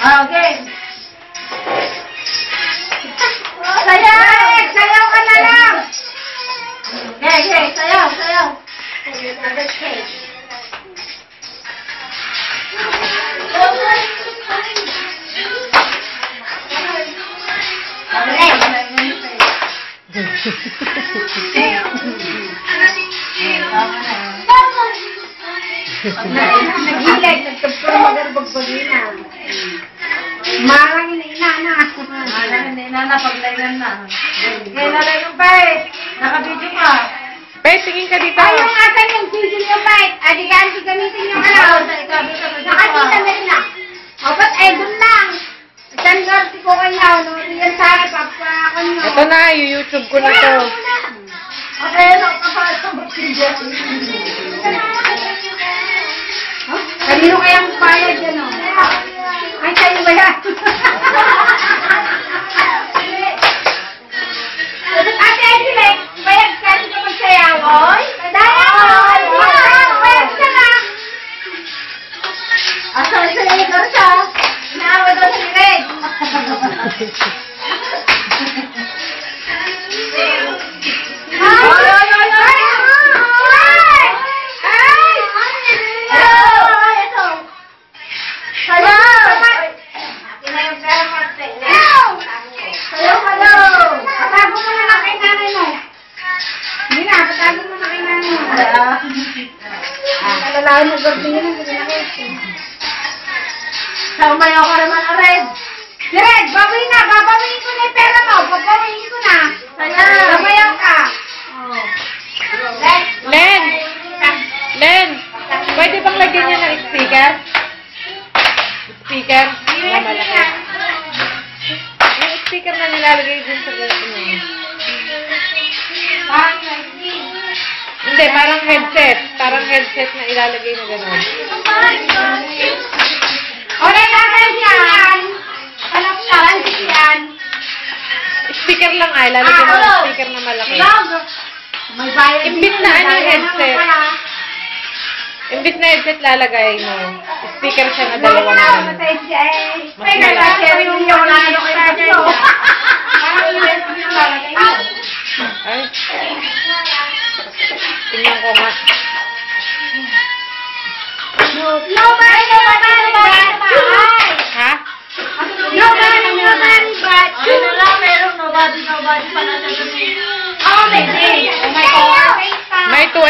Okay. Sayaw! Sayaw ka na lang! Okay, sayaw, sayaw. Nag-ilag, nagtagpuro mag-arbagbagina. Marang ina-inana. Marang ina-inana, paglaylan na. Kaya nalaylan pa eh. Nakabidyo ka. Pet, tingin ka dito. Ay, yung asan yung video niyo, Pet. Adi-ganti gamitin yung ano. Nakakita na rin na. O, ba't eh, dun lang. Isang garti ko kanyaw, no? Yan sa akin, papakanyo. Ito na, YouTube ko na to. Okay, no, kapag video. Kanino kayang bayad yan, no? Ay, sa'yo ba yan? Ate Angela, bayad ka dito magsayaw. Oy, madaya mo. Bayad ka na. Asa sa iyo siya? Inaawa daw si Red. Alalahan mo gawin yun ang ginagawa. Samayaw ka naman, Red. Red, babawin na. Babawin ko na yung pera mo. Babawin ko na. Samayaw ka. Len! Len! Pwede bang lagyan niya ng speaker? Speaker? Na malaki. Yung speaker na nilalagay din sa gusto niya. Hindi, parang headset. Parang headset na ilalagay na gano'n. Okay, natin yan. Panapsaran yan. Speaker lang ay, ilalagay mo ng speaker na malaki. May bayad. Imbit na ano yung headset. Imbit na headset lalagay mo. Speaker siya na dalawa na lang. May nagkakari yung yung lalo kayo sa dyan. Parang USB yung lalagay mo. Ay. Tingnan ko nga. Nobody but. Ha? Nobody but. Ano lang, merong nobody pa na sa dumi. Oh, may day. Oh my God. May 2